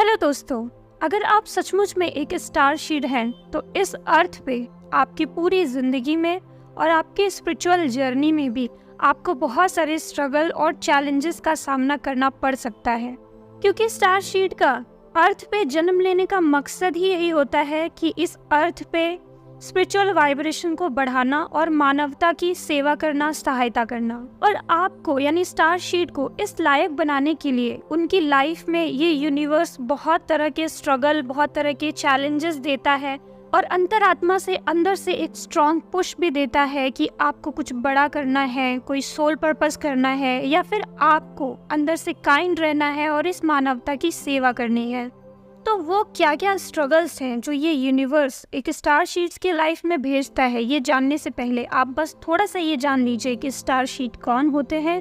Hello दोस्तों, अगर आप सचमुच में एक स्टार सीड हैं तो इस अर्थ पे आपकी पूरी ज़िंदगी में और आपके स्पिरिचुअल जर्नी में भी आपको बहुत सारे स्ट्रगल और चैलेंजेस का सामना करना पड़ सकता है, क्योंकि स्टार सीड का अर्थ पे जन्म लेने का मकसद ही यही होता है कि इस अर्थ पे स्पिरिचुअल वाइब्रेशन को बढ़ाना और मानवता की सेवा करना, सहायता करना। और आपको यानी स्टार सीड को इस लायक बनाने के लिए उनकी लाइफ में ये यूनिवर्स बहुत तरह के स्ट्रगल, बहुत तरह के चैलेंजेस देता है और अंतरात्मा से अंदर से एक स्ट्रॉन्ग पुश भी देता है कि आपको कुछ बड़ा करना है, कोई सोल पर्पस करना है, या फिर आपको अंदर से काइंड रहना है और इस मानवता की सेवा करनी है। तो वो क्या क्या स्ट्रगल्स हैं जो ये यूनिवर्स एक स्टार सीड्स के लाइफ में भेजता है, ये जानने से पहले आप बस थोड़ा सा ये जान लीजिए कि स्टार सीड कौन होते हैं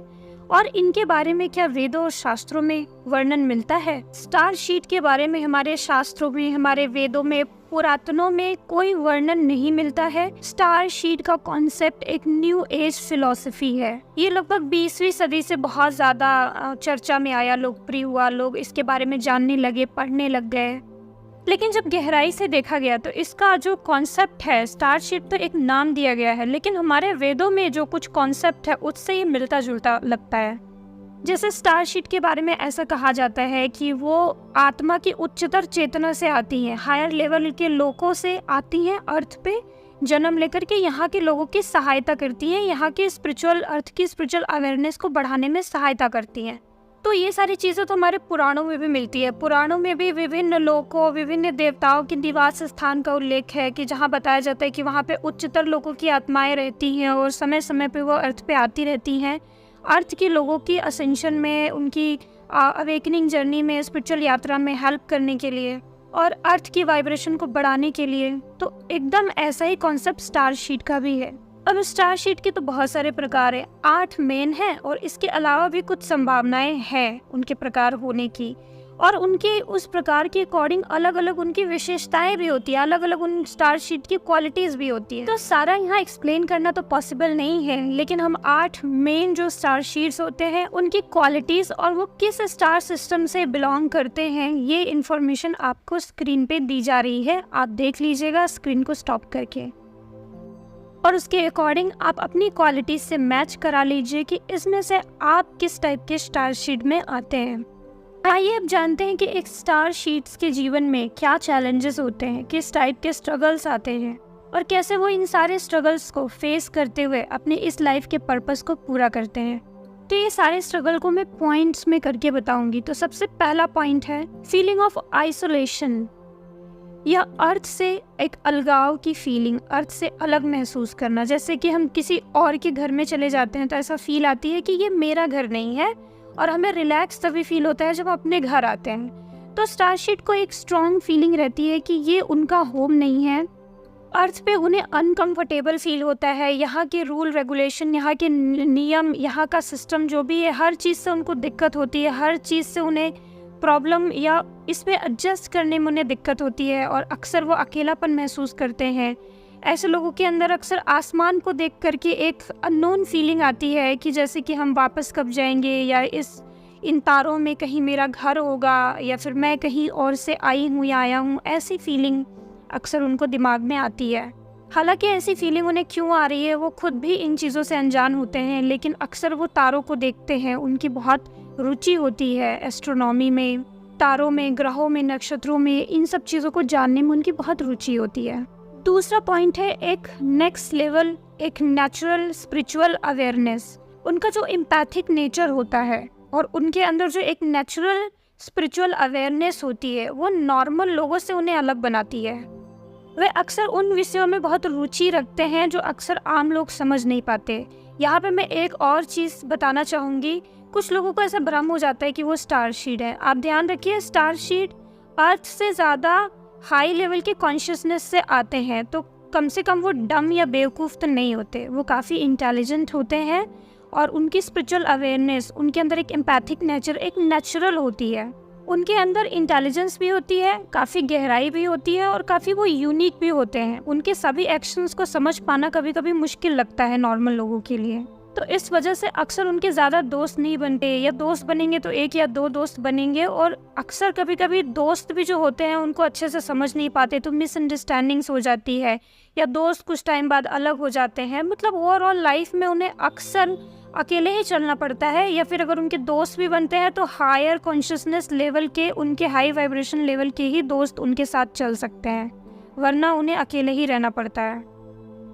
और इनके बारे में क्या वेदों और शास्त्रों में वर्णन मिलता है। स्टार सीड के बारे में हमारे शास्त्रों में, हमारे वेदों में, पुरातनों में कोई वर्णन नहीं मिलता है। स्टार सीड का कॉन्सेप्ट एक न्यू एज फिलॉसफी है। ये लगभग 20वीं सदी से बहुत ज्यादा चर्चा में आया, लोकप्रिय हुआ, लोग इसके बारे में जानने लगे, पढ़ने लग गए। लेकिन जब गहराई से देखा गया तो इसका जो कॉन्सेप्ट है, स्टार सीड तो एक नाम दिया गया है, लेकिन हमारे वेदों में जो कुछ कॉन्सेप्ट है उससे ये मिलता जुलता लगता है। जैसे स्टार सीड के बारे में ऐसा कहा जाता है कि वो आत्मा की उच्चतर चेतना से आती हैं, हायर लेवल के लोगों से आती हैं, अर्थ पे जन्म लेकर के यहाँ के लोगों की सहायता करती हैं, यहाँ के स्पिरिचुअल अर्थ की स्पिरिचुअल अवेयरनेस को बढ़ाने में सहायता करती हैं। तो ये सारी चीज़ें तो हमारे पुराणों में भी मिलती है। पुराणों में भी विभिन्न लोगों, विभिन्न देवताओं के निवास स्थान का उल्लेख है कि जहाँ बताया जाता है कि वहाँ पे उच्चतर लोगों की आत्माएं रहती हैं और समय समय पे वो अर्थ पे आती रहती हैं, अर्थ के लोगों की असेंशन में, उनकी अवेकनिंग जर्नी में, स्पिरिचुअल यात्रा में हेल्प करने के लिए और अर्थ की वाइब्रेशन को बढ़ाने के लिए। तो एकदम ऐसा ही कॉन्सेप्ट स्टार सीड का भी है। अब स्टार सीड के तो बहुत सारे प्रकार है, 8 मेन हैं और इसके अलावा भी कुछ संभावनाएं हैं उनके प्रकार होने की, और उनके उस प्रकार के अकॉर्डिंग अलग अलग उनकी विशेषताएं भी होती है, अलग अलग उन स्टार सीड की क्वालिटीज भी होती है। तो सारा यहाँ एक्सप्लेन करना तो पॉसिबल नहीं है, लेकिन हम 8 मेन जो स्टार सीड्स होते हैं उनकी क्वालिटीज और वो किस स्टार सिस्टम से बिलोंग करते हैं, ये इन्फॉर्मेशन आपको स्क्रीन पे दी जा रही है। आप देख लीजिएगा स्क्रीन को स्टॉप करके, और उसके अकॉर्डिंग आप अपनी क्वालिटीज से मैच करा लीजिए कि इसमें से आप किस टाइप के स्टार सीड में आते हैं। आइए अब जानते हैं कि एक स्टार सीड्स के जीवन में क्या चैलेंजेस होते हैं, किस टाइप के स्ट्रगल्स आते हैं और कैसे वो इन सारे स्ट्रगल्स को फेस करते हुए अपने इस लाइफ के पर्पस को पूरा करते हैं। तो ये सारे स्ट्रगल को मैं पॉइंट्स में करके बताऊंगी। तो सबसे पहला पॉइंट है फीलिंग ऑफ आइसोलेशन, या अर्थ से एक अलगाव की फीलिंग, अर्थ से अलग महसूस करना। जैसे कि हम किसी और के घर में चले जाते हैं तो ऐसा फील आती है कि ये मेरा घर नहीं है, और हमें रिलैक्स तभी फील होता है जब अपने घर आते हैं। तो स्टार सीड को एक स्ट्रॉन्ग फीलिंग रहती है कि ये उनका होम नहीं है, अर्थ पे उन्हें अनकंफर्टेबल फील होता है। यहाँ के रूल रेगुलेशन, यहाँ के नियम, यहाँ का सिस्टम जो भी है, हर चीज़ से उनको दिक्कत होती है, हर चीज़ से उन्हें प्रॉब्लम या इस पे एडजस्ट करने में उन्हें दिक्कत होती है, और अक्सर वो अकेलापन महसूस करते हैं। ऐसे लोगों के अंदर अक्सर आसमान को देख करके एक अननोन फीलिंग आती है कि जैसे कि हम वापस कब जाएंगे, या इन तारों में कहीं मेरा घर होगा, या फिर मैं कहीं और से आई हूँ या आया हूँ, ऐसी फीलिंग अक्सर उनको दिमाग में आती है। हालांकि ऐसी फीलिंग उन्हें क्यों आ रही है वो खुद भी इन चीज़ों से अनजान होते हैं, लेकिन अक्सर वो तारों को देखते हैं, उनकी बहुत रुचि होती है एस्ट्रोनॉमी में, तारों में, ग्रहों में, नक्षत्रों में, इन सब चीज़ों को जानने में उनकी बहुत रुचि होती है। दूसरा पॉइंट है एक नेक्स्ट लेवल, एक नेचुरल स्पिरिचुअल अवेयरनेस। उनका जो एम्पैथिक नेचर होता है और उनके अंदर जो एक नेचुरल स्पिरिचुअल अवेयरनेस होती है वो नॉर्मल लोगों से उन्हें अलग बनाती है। वे अक्सर उन विषयों में बहुत रुचि रखते हैं जो अक्सर आम लोग समझ नहीं पाते। यहाँ पे मैं एक और चीज़ बताना चाहूँगी, कुछ लोगों को ऐसा भ्रम हो जाता है कि वो स्टार सीड है। आप ध्यान रखिए, स्टार सीड अर्थ से ज़्यादा हाई लेवल के कॉन्शियसनेस से आते हैं, तो कम से कम वो डम या बेवकूफ़ तो नहीं होते, वो काफ़ी इंटेलिजेंट होते हैं, और उनकी स्पिरिचुअल अवेयरनेस, उनके अंदर एक एम्पैथिक नेचर एक नेचुरल होती है। उनके अंदर इंटेलिजेंस भी होती है, काफ़ी गहराई भी होती है, और काफ़ी वो यूनिक भी होते हैं। उनके सभी एक्शंस को समझ पाना कभी कभी मुश्किल लगता है नॉर्मल लोगों के लिए। तो इस वजह से अक्सर उनके ज़्यादा दोस्त नहीं बनते, या दोस्त बनेंगे तो 1 या 2 दोस्त बनेंगे, और अक्सर कभी कभी दोस्त भी जो होते हैं उनको अच्छे से समझ नहीं पाते, तो मिसअंडरस्टैंडिंग्स हो जाती है, या दोस्त कुछ टाइम बाद अलग हो जाते हैं। मतलब ओवरऑल लाइफ में उन्हें अक्सर अकेले ही चलना पड़ता है, या फिर अगर उनके दोस्त भी बनते हैं तो हायर कॉन्शियसनेस लेवल के, उनके हाई वाइब्रेशन लेवल के ही दोस्त उनके साथ चल सकते हैं, वरना उन्हें अकेले ही रहना पड़ता है।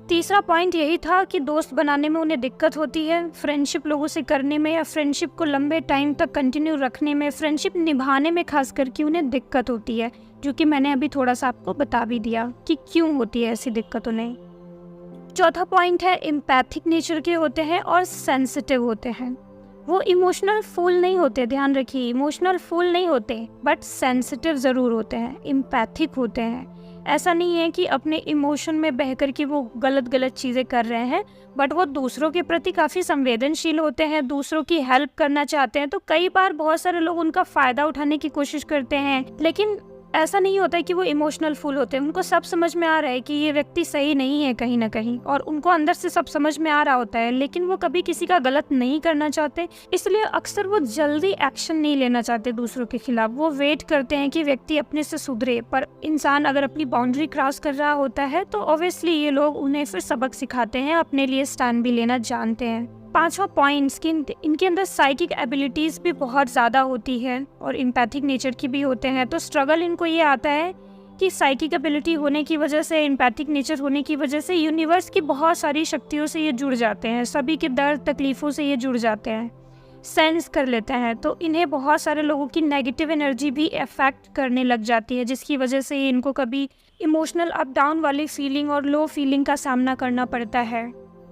तीसरा पॉइंट यही था कि दोस्त बनाने में उन्हें दिक्कत होती है, फ्रेंडशिप लोगों से करने में, या फ्रेंडशिप को लंबे टाइम तक कंटिन्यू रखने में, फ्रेंडशिप निभाने में खास करके उन्हें दिक्कत होती है, जो कि मैंने अभी थोड़ा सा आपको बता भी दिया कि क्यों होती है ऐसी दिक्कत उन्हें। चौथा पॉइंट है एम्पैथिक नेचर के होते हैं और सेंसिटिव होते हैं। वो इमोशनल फूल नहीं होते, ध्यान रखिए, इमोशनल फूल नहीं होते, बट सेंसिटिव ज़रूर होते हैं, एम्पैथिक होते हैं। ऐसा नहीं है कि अपने इमोशन में बहकर कि वो गलत चीज़ें कर रहे हैं, बट वो दूसरों के प्रति काफ़ी संवेदनशील होते हैं, दूसरों की हेल्प करना चाहते हैं। तो कई बार बहुत सारे लोग उनका फ़ायदा उठाने की कोशिश करते हैं, लेकिन ऐसा नहीं होता है कि वो इमोशनल फूल होते हैं। उनको सब समझ में आ रहा है कि ये व्यक्ति सही नहीं है कहीं ना कहीं, और उनको अंदर से सब समझ में आ रहा होता है, लेकिन वो कभी किसी का गलत नहीं करना चाहते, इसलिए अक्सर वो जल्दी एक्शन नहीं लेना चाहते दूसरों के खिलाफ। वो वेट करते हैं कि व्यक्ति अपने से सुधरे, पर इंसान अगर अपनी बाउंड्री क्रॉस कर रहा होता है तो ऑब्वियसली ये लोग उन्हें फिर सबक सिखाते हैं, अपने लिए स्टैंड भी लेना जानते हैं। पांचवा पॉइंट्स कि इनके अंदर साइकिक एबिलिटीज़ भी बहुत ज़्यादा होती है और एम्पैथिक नेचर की भी होते हैं। तो स्ट्रगल इनको ये आता है कि साइकिक एबिलिटी होने की वजह से, एम्पैथिक नेचर होने की वजह से यूनिवर्स की बहुत सारी शक्तियों से ये जुड़ जाते हैं, सभी के दर्द तकलीफ़ों से ये जुड़ जाते हैं, सेंस कर लेते हैं। तो इन्हें बहुत सारे लोगों की नेगेटिव एनर्जी भी अफेक्ट करने लग जाती है, जिसकी वजह से इनको कभी इमोशनल अप डाउन वाली फीलिंग और लो फीलिंग का सामना करना पड़ता है।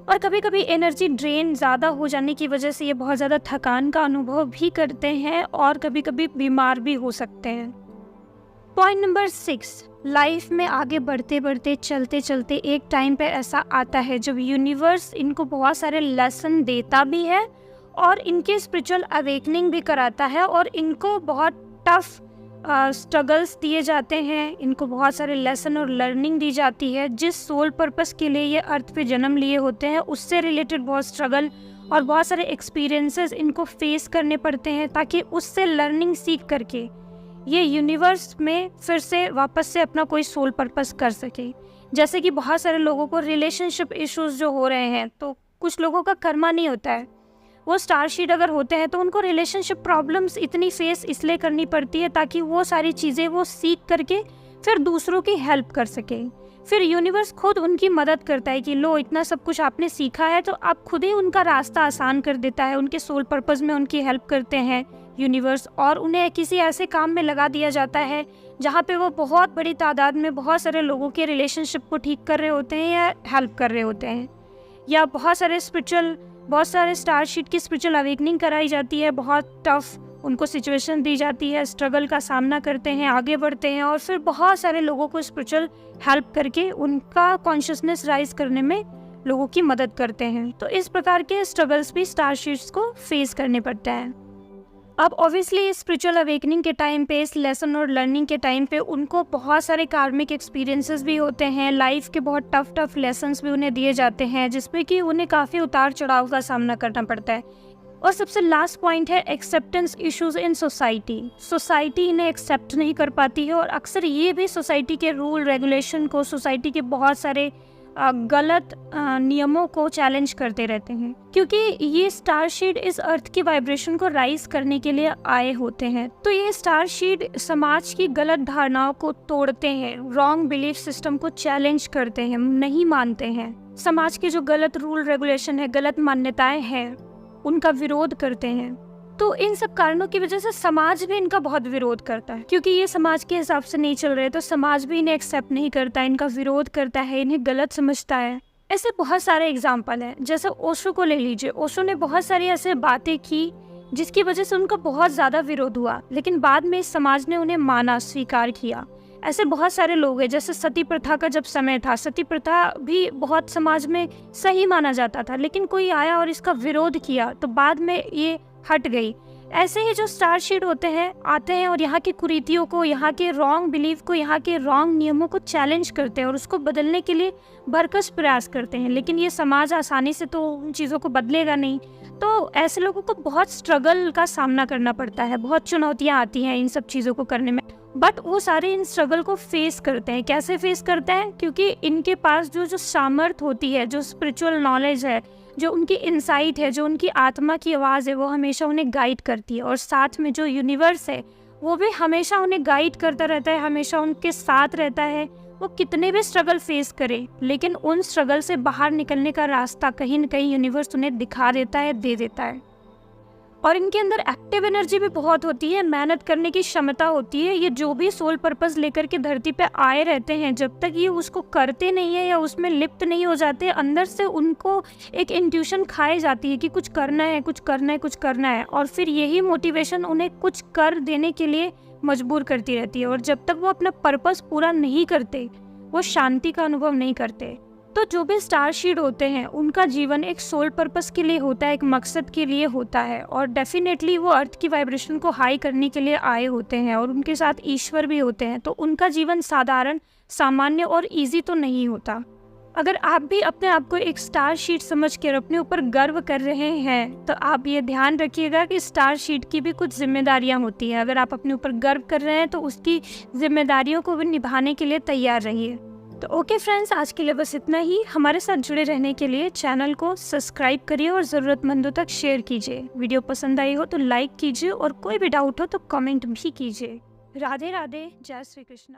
और कभी कभी एनर्जी ड्रेन ज़्यादा हो जाने की वजह से ये बहुत ज़्यादा थकान का अनुभव भी करते हैं, और कभी कभी बीमार भी हो सकते हैं। पॉइंट नंबर 6, लाइफ में आगे बढ़ते बढ़ते चलते चलते एक टाइम पे ऐसा आता है जब यूनिवर्स इनको बहुत सारे लेसन देता भी है और इनके स्पिरिचुअल अवेकनिंग भी कराता है, और इनको बहुत टफ स्ट्रगल्स दिए जाते हैं, इनको बहुत सारे लेसन और लर्निंग दी जाती है। जिस सोल पर्पस के लिए ये अर्थ पे जन्म लिए होते हैं उससे रिलेटेड बहुत स्ट्रगल और बहुत सारे एक्सपीरियंसेस इनको फेस करने पड़ते हैं, ताकि उससे लर्निंग सीख करके ये यूनिवर्स में फिर से वापस से अपना कोई सोल पर्पस कर सके। जैसे कि बहुत सारे लोगों को रिलेशनशिप इश्यूज जो हो रहे हैं, तो कुछ लोगों का कर्मा नहीं होता है, वो स्टार शीट अगर होते हैं तो उनको रिलेशनशिप प्रॉब्लम्स इतनी फेस इसलिए करनी पड़ती है ताकि वो सारी चीज़ें वो सीख करके फिर दूसरों की हेल्प कर सके। फिर यूनिवर्स खुद उनकी मदद करता है कि लो, इतना सब कुछ आपने सीखा है, तो आप खुद ही उनका रास्ता आसान कर देता है, उनके सोल पर्पस में उनकी हेल्प करते हैं यूनिवर्स, और उन्हें किसी ऐसे काम में लगा दिया जाता है जहाँ पे वो बहुत बड़ी तादाद में बहुत सारे लोगों के रिलेशनशिप को ठीक कर रहे होते हैं या हेल्प कर रहे होते हैं, या बहुत सारे स्टार शीट की स्पिरिचुअल अवेकनिंग कराई जाती है, बहुत टफ उनको सिचुएशन दी जाती है, स्ट्रगल का सामना करते हैं, आगे बढ़ते हैं, और फिर बहुत सारे लोगों को स्पिरिचुअल हेल्प करके उनका कॉन्शियसनेस राइज करने में लोगों की मदद करते हैं। तो इस प्रकार के स्ट्रगल्स भी स्टार शीट्स को फेस करने पड़ते हैं। अब ऑब्वियसली स्पिरिचुअल अवेकनिंग के टाइम पे, इस लेसन और लर्निंग के टाइम पे उनको बहुत सारे कार्मिक एक्सपीरियंसेस भी होते हैं, लाइफ के बहुत टफ लेसन्स भी उन्हें दिए जाते हैं, जिसमें कि उन्हें काफ़ी उतार चढ़ाव का सामना करना पड़ता है। और सबसे लास्ट पॉइंट है एक्सेप्टेंस इश्यूज इन सोसाइटी इन्हें एक्सेप्ट नहीं कर पाती है, और अक्सर ये भी सोसाइटी के रूल रेगुलेशन को, सोसाइटी के बहुत सारे गलत नियमों को चैलेंज करते रहते हैं, क्योंकि ये स्टार शीट इस अर्थ की वाइब्रेशन को राइज करने के लिए आए होते हैं। तो ये स्टार शीट समाज की गलत धारणाओं को तोड़ते हैं, रॉन्ग बिलीफ सिस्टम को चैलेंज करते हैं, नहीं मानते हैं, समाज के जो गलत रूल रेगुलेशन है, गलत मान्यताएं हैं, उनका विरोध करते हैं। तो इन सब कारणों की वजह से समाज भी इनका बहुत विरोध करता है, क्योंकि ये समाज के हिसाब से नहीं चल रहे, तो समाज भी इन्हें एक्सेप्ट नहीं करता, इनका विरोध करता है, इन्हें गलत समझता है। ऐसे बहुत सारे एग्जाम्पल हैं, जैसे ओशो को ले लीजिए। ओशो ने बहुत सारी ऐसे बातें की जिसकी वजह से उनका बहुत ज़्यादा विरोध हुआ, लेकिन बाद में इस समाज ने उन्हें माना, स्वीकार किया। ऐसे बहुत सारे लोग हैं, जैसे सती प्रथा का जब समय था, सती प्रथा भी बहुत समाज में सही माना जाता था, लेकिन कोई आया और इसका विरोध किया तो बाद में ये हट गई। ऐसे ही जो स्टार शीड होते हैं आते हैं और यहाँ की कुरीतियों को, यहाँ के रॉन्ग बिलीफ को, यहाँ के रॉन्ग नियमों को चैलेंज करते हैं और उसको बदलने के लिए भरकस प्रयास करते हैं। लेकिन ये समाज आसानी से तो उन चीज़ों को बदलेगा नहीं, तो ऐसे लोगों को बहुत स्ट्रगल का सामना करना पड़ता है, बहुत चुनौतियाँ आती हैं इन सब चीज़ों को करने में। बट वो सारे इन स्ट्रगल को फेस करते हैं। कैसे फेस करते हैं? क्योंकि इनके पास जो सामर्थ होती है, जो स्पिरिचुअल नॉलेज है, जो उनकी इंसाइट है, जो उनकी आत्मा की आवाज़ है, वो हमेशा उन्हें गाइड करती है। और साथ में जो यूनिवर्स है वो भी हमेशा उन्हें गाइड करता रहता है, हमेशा उनके साथ रहता है। वो कितने भी स्ट्रगल फेस करे, लेकिन उन स्ट्रगल से बाहर निकलने का रास्ता कहीं न कहीं यूनिवर्स उन्हें दिखा देता है, दे देता है। और इनके अंदर एक्टिव एनर्जी भी बहुत होती है, मेहनत करने की क्षमता होती है। ये जो भी सोल पर्पस लेकर के धरती पे आए रहते हैं, जब तक ये उसको करते नहीं है या उसमें लिप्त नहीं हो जाते, अंदर से उनको एक इंट्यूशन खाई जाती है कि कुछ करना है, कुछ करना है, कुछ करना है। और फिर यही मोटिवेशन उन्हें कुछ कर देने के लिए मजबूर करती रहती है। और जब तक वो अपना पर्पस पूरा नहीं करते, वो शांति का अनुभव नहीं करते। तो जो भी स्टार शीड होते हैं उनका जीवन एक सोल पर्पस के लिए होता है, एक मकसद के लिए होता है। और डेफिनेटली वो अर्थ की वाइब्रेशन को हाई करने के लिए आए होते हैं और उनके साथ ईश्वर भी होते हैं। तो उनका जीवन साधारण, सामान्य और इजी तो नहीं होता। अगर आप भी अपने आप को एक स्टार शीट समझकर अपने ऊपर गर्व कर रहे हैं, तो आप ये ध्यान रखिएगा कि स्टार शीट की भी कुछ जिम्मेदारियां होती हैं। अगर आप अपने ऊपर गर्व कर रहे हैं तो उसकी जिम्मेदारियों को भी निभाने के लिए तैयार रहिए। तो ओके फ्रेंड्स, आज के लिए बस इतना ही। हमारे साथ जुड़े रहने के लिए चैनल को सब्सक्राइब करिए और ज़रूरतमंदों तक शेयर कीजिए। वीडियो पसंद आई हो तो लाइक कीजिए और कोई भी डाउट हो तो कमेंट भी कीजिए। राधे राधे, जय श्री कृष्ण।